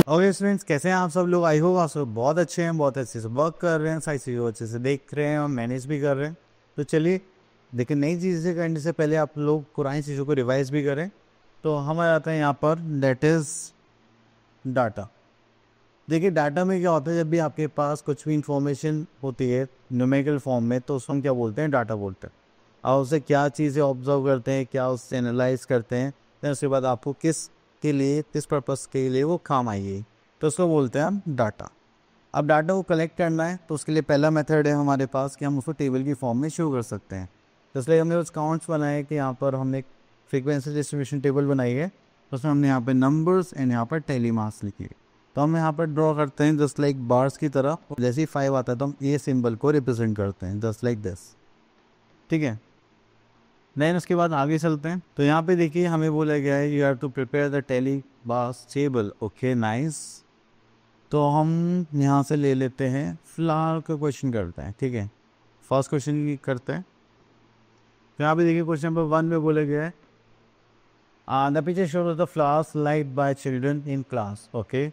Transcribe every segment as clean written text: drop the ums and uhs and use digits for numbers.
Okay students, कैसे हैं आप सब लोग? आई होप आप सब बहुत अच्छे हैं, बहुत अच्छे से वर्क कर रहे हैं, सारी चीज़ों अच्छे से देख रहे हैं और मैनेज भी कर रहे हैं। तो चलिए, लेकिन नई चीज़ें करने से पहले आप लोग पुरानी चीज़ों को रिवाइज भी करें। तो हम आ जाते हैं यहाँ पर, दैट इज़ डाटा। देखिए, डाटा में क्या होता है, जब भी आपके पास कुछ भी इंफॉर्मेशन होती है न्यूमेरिकल फॉर्म में, तो उसको हम क्या बोलते हैं? डाटा बोलते हैं। आप उससे क्या चीज़ें ऑब्जर्व करते हैं, क्या उससे एनालाइज करते हैं, फिर उसके बाद आपको किस के लिए, किस पर्पस के लिए वो काम आएगी, तो उसको बोलते हैं हम डाटा। अब डाटा को कलेक्ट करना है तो उसके लिए पहला मेथड है हमारे पास कि हम उसको टेबल की फॉर्म में शो कर सकते हैं। तो इसलिए हमने उस काउंट्स बनाए कि यहाँ पर हमने एक फ्रीक्वेंसी डिस्ट्रीब्यूशन टेबल बनाई है, तो उसमें हमने यहाँ पर नंबर्स एंड यहाँ पर टेली मास लिखी है। तो हम यहाँ पर ड्रॉ करते हैं जस्ट लाइक बार्स की तरह। जैसे ही 5 आता है तो हम ये सिंबल को रिप्रेजेंट करते हैं जस्ट लाइक दिस। ठीक है, देन उसके बाद आगे चलते हैं। तो यहाँ पे देखिए हमें बोला गया है you have to prepare the tally base table. Okay nice. तो हम यहाँ से ले लेते हैं फ्लावर का क्वेश्चन करते हैं। ठीक है, फर्स्ट क्वेश्चन करते हैं। तो यहाँ पे देखिए क्वेश्चन नंबर 1 में बोला गया है the picture shows the flowers like bye children in class. Okay,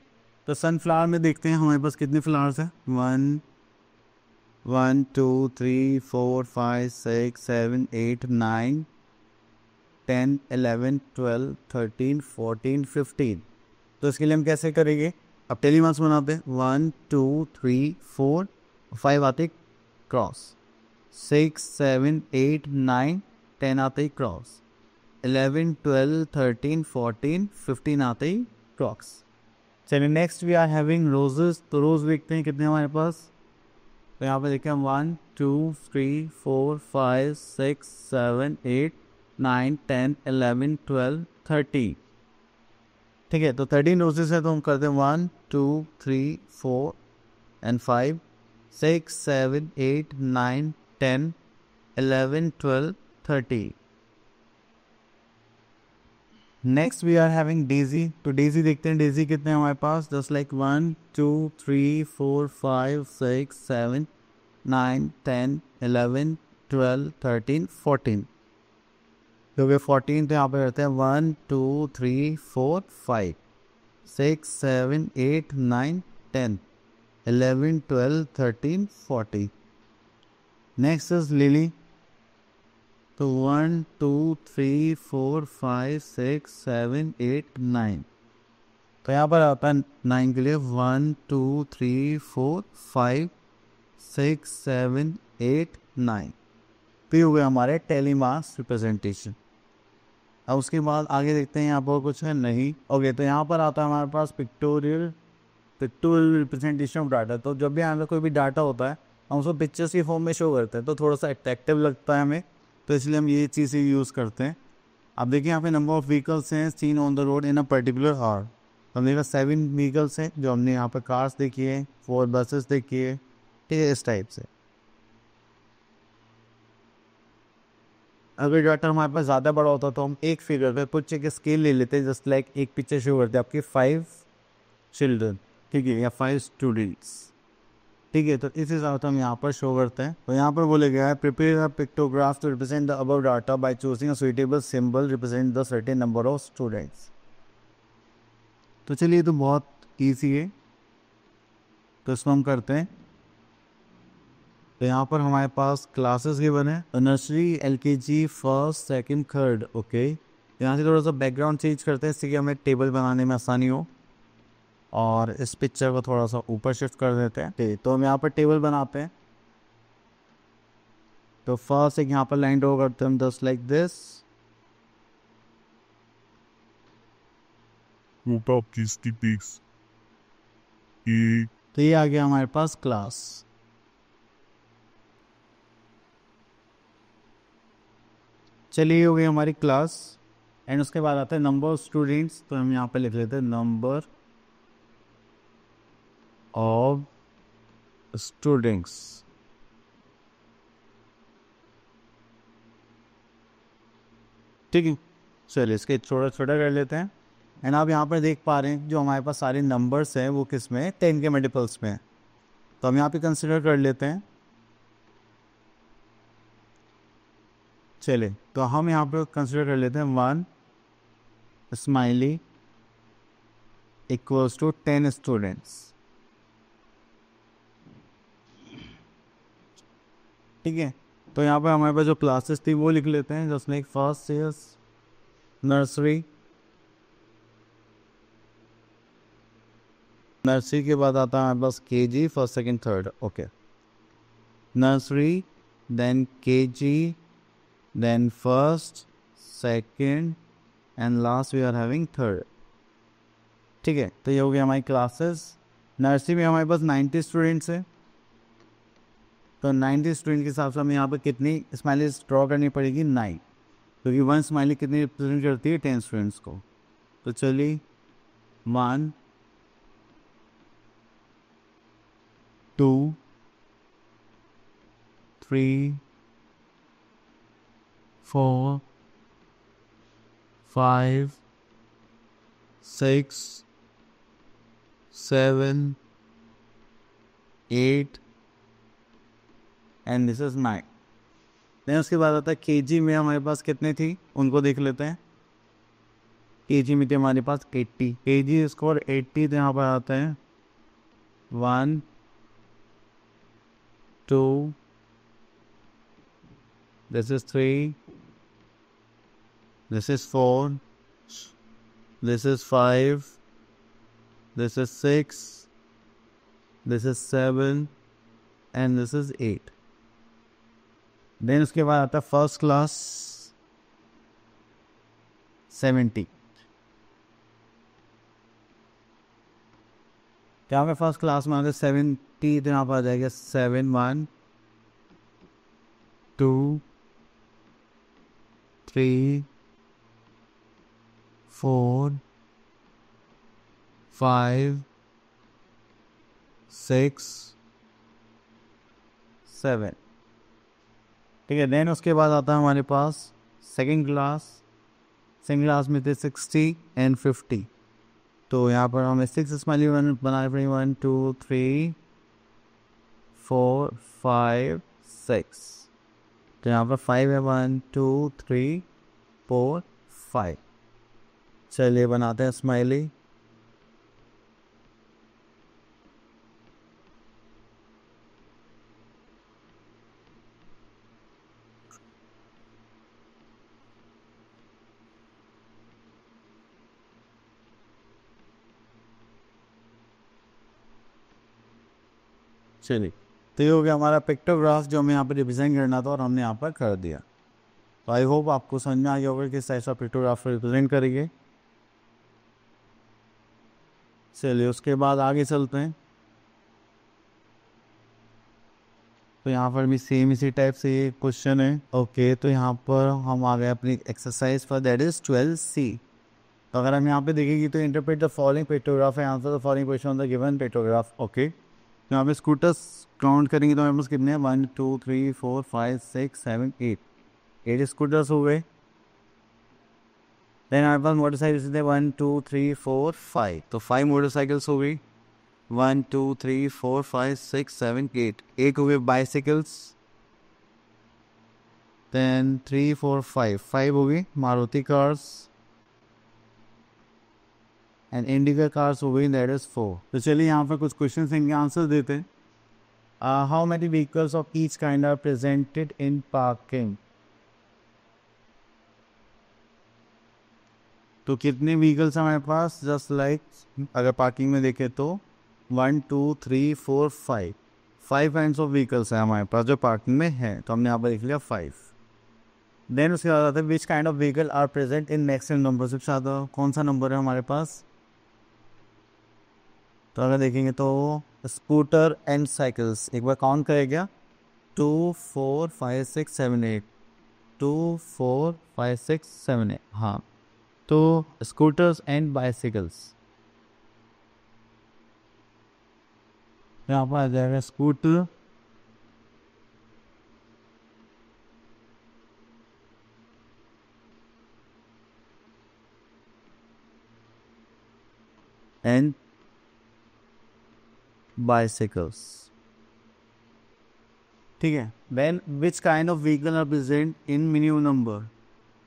तो सनफ्लावर में देखते हैं हमारे पास कितने फ्लावर्स हैं। 1 2 3 4 5 6 7 8 9 10 11 12 13 14 15। तो इसके लिए हम कैसे करेंगे? अब टेलीमास बनाते हैं। 1 2 3 4 5 आते क्रॉस, 6 7 8 9 10 आते ही क्रॉस, 11 12 13 14 15 आते ही क्रॉस। चलिए next we are having roses. तो रोज देखते हैं कितने हमारे पास। तो यहाँ पे देखें हम 1 2 3 4 5 6 7 8 9 10 11 12 13। ठीक है, तो 13 रोजेस है तो हम करते हैं 1 2 3 4 and 5 6 7 8 9 10 11 12 13। Next we are having daisy. तो डेजी देखते हैं डेजी कितने हैं हमारे पास। Just like 1 2 3 4 5 6 7 9 10 11 12 13 14। क्योंकि 14 तो यहाँ पे रहते हैं 1 2 3 4 5 6 7 8 9 10 11 12 13 14। Next is lily. तो 1 2 3 4 5 6 7 8 9। तो यहाँ पर आता है 9 के लिए 1 2 3 4 5 6 7 8 9। तो ये हो गए हमारे टेलीमास रिप्रेजेंटेशन। अब उसके बाद आगे देखते हैं यहाँ पर कुछ है नहीं। ओके, तो यहाँ पर आता है हमारे पास पिक्टोरियल रिप्रेजेंटेशन ऑफ डाटा। तो जब भी हमारे कोई भी डाटा होता है हम उसको पिक्चर्स की फॉर्म में शो करते हैं तो थोड़ा सा अट्रैक्टिव लगता है हमें, तो इसलिए हम ये चीज़ें यूज़ करते हैं। अब देखिए यहाँ पे नंबर ऑफ व्हीकल्स हैं seen on the road in a particular hour. तो हमने कहा 7 व्हीकल्स हैं जो हमने यहाँ पर कार्स देखी है, 4 बसेस देखी है। ठीक है, इस टाइप से। अगर डाटा हमारे पास ज़्यादा बड़ा होता तो हम एक फिगर पे कुछ एक स्केल ले लेते हैं, जस्ट लाइक एक पिक्चर शो करते हैं आपके 5 चिल्ड्रन। ठीक है, या 5 स्टूडेंट्स। ठीक है, तो इस हिसाब से हम यहाँ पर शो करते हैं। तो यहाँ पर बोले गया है prepare a pictograph to represent the above data by choosing a suitable symbol represent the certain number of students. तो चलिए, तो बहुत ईजी है, तो इसको हम करते हैं। तो यहाँ पर हमारे पास क्लासेस गिवन है, nursery LKG first second third. Okay, यहाँ से थोड़ा सा बैकग्राउंड चेंज करते हैं इससे कि हमें टेबल बनाने में आसानी हो, और इस पिक्चर को थोड़ा सा ऊपर शिफ्ट कर देते हैं। तो हम यहाँ पर टेबल बनाते हैं। तो फर्स्ट एक यहाँ पर लाइन ड्रॉ करते हैं just like this. What up, statistics? E तो ये आ गया हमारे पास क्लास। चलिए, हो गई हमारी क्लास। एंड उसके बाद आता है नंबर ऑफ स्टूडेंट्स। तो हम यहाँ पे लिख लेते हैं नंबर ऑफ स्टूडेंट्स। ठीक है, चलिए इसके छोटा छोटा कर लेते हैं। एंड आप यहाँ पर देख पा रहे हैं जो हमारे पास सारे नंबर्स हैं वो किस में है, 10 के मल्टीपल्स में है। तो हम यहाँ पे कंसिडर कर लेते हैं। चलिए, तो हम यहाँ पे कंसिडर कर लेते हैं 1 स्माइली, इक्वल्स टू 10 स्टूडेंट्स। ठीक है, तो यहाँ पे हमारे पास जो क्लासेस थी वो लिख लेते हैं। Just like first is nursery, nursery के बाद आता है हमारे पास KG, first second third. Okay, nursery, then KG, then first, second and last we are having third. ठीक है, तो ये हो गया हमारी क्लासेस। नर्सरी में हमारे पास 90 स्टूडेंट्स हैं, तो 90 स्टूडेंट के हिसाब से हमें यहाँ पर कितनी स्माइलीज ड्रॉ करनी पड़ेगी? 9, क्योंकि 1 स्माइली कितनी रिप्रेजेंट करती है? 10 स्टूडेंट्स को। तो चलिए 1 2 3 4 5 6 7 8 एंड दिस इज 9। देन उसके बाद आता है KG में हमारे पास कितने थी उनको देख लेते हैं। KG में थी हमारे पास 80, KG स्कोर 80, तो यहाँ पर आते हैं 1 2, this is 3, this is 4, this is 5, this is 6, this is 7 and this is 8। Then उसके बाद आता है फर्स्ट क्लास 70। क्या मैं फर्स्ट क्लास में आता है 70, तो यहाँ पर आ जाएगा 7 1 2 3 4 5 6 7। ठीक है, देन उसके बाद आता है हमारे पास सेकंड क्लास। सेकंड क्लास में थे 60 एंड 50, तो यहाँ पर हमें 6 स्माइली बनाने पड़ेंगे। 1 2 3 4 5 6, तो यहाँ पर 5 है। 1 2 3 4 5। चलिए बनाते हैं स्माइली। चलिए, तो ये हो गया हमारा पिक्टोग्राफ जो हमें यहाँ पर रिप्रेजेंट करना था और हमने यहाँ पर कर दिया। तो आई होप आपको समझ में आ गया होगा किस टाइप से पिक्टोग्राफ रिप्रेजेंट करेंगे। चलिए उसके बाद आगे चलते हैं। तो यहाँ पर भी सेम इसी टाइप से ये क्वेश्चन है। ओके, तो यहाँ पर हम आ गए अपनी एक्सरसाइज पर, दैट इज 12C। तो अगर हम यहाँ पे देखेंगे तो इंटरप्रेट द फॉलोइंग पिक्टोग्राफ है, answer the following question on the given pictograph. Okay, तो यहाँ पे स्कूटर्स काउंट करेंगे तो हमारे पास कितने हैं? 1 2 3 4 5 6 7 8, 8 स्कूटर्स हो गए। देन हमारे पास मोटरसाइकिल्स थे 1 2 3 4 5, तो 5 मोटरसाइकिल्स हो गई। 1 2 3 4 5 6 7 8, 8 हो गए बाइसिकल्स। देन 3 4 5, 5 हो गई Maruti cars and indica cars हो गई, दैट इज 4। तो चलिए यहाँ पर कुछ क्वेश्चन इनके आंसर देते हैं। How many vehicles of each kind are presented in parking? तो कितने व्हीकल्स हमारे पास? जस्ट लाइक अगर पार्किंग में देखें तो 1 2 3 4 5, 5 काइंड्स ऑफ व्हीकल्स हैं हमारे पास जो पार्किंग में है, तो हमने यहाँ पर लिख लिया 5। देन उसके बाद आता है which kind of vehicle are present in maximum number. सबसे ज़्यादा कौन सा नंबर है हमारे पास? तो अगर देखेंगे तो स्कूटर एंड साइकिल्स, एक बार काउंट करेगा 2 4 5 6 7 8, 2 4 5 6 7 8। हाँ, तो स्कूटर्स एंड बाइसिकल्स, यहाँ पर आ जाएगा स्कूटर एंड बाइसिकल्स। ठीक है, then which kind of vehicle are present in minimum number.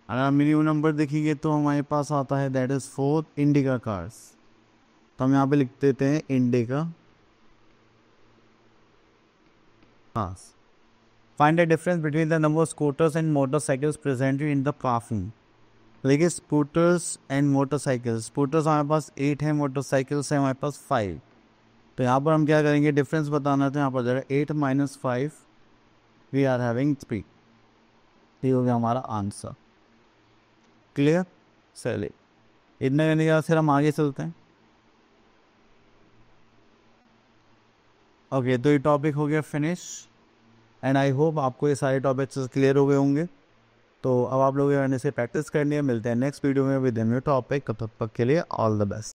अगर मिनिमम नंबर देखेंगे तो हमारे पास आता है दैट इज 4 इंडिका कार्स। तो हम यहाँ पे लिख देते हैं इंडिका। हाँ, find the difference between the number of scooters and motorcycles presented in the passing. देखिए स्कूटर्स एंड मोटरसाइकिल्स, स्कूटर्स हमारे पास 8 है, मोटरसाइकिल्स है हमारे पास 5। तो यहाँ पर हम क्या करेंगे, डिफरेंस बताना था, यहाँ पर जरा 8 - 5 वी आर हैविंग 3। ये हो गया हमारा आंसर। क्लियर? चलिए इतना करने के बाद फिर हम आगे चलते हैं। ओके, तो ये टॉपिक हो गया फिनिश एंड आई होप आपको ये सारे टॉपिक्स क्लियर हो गए होंगे। तो अब आप लोग से प्रैक्टिस करनी है। मिलते हैं नेक्स्ट वीडियो में विद न्यू टॉपिक। तब तक के लिए ऑल द बेस्ट।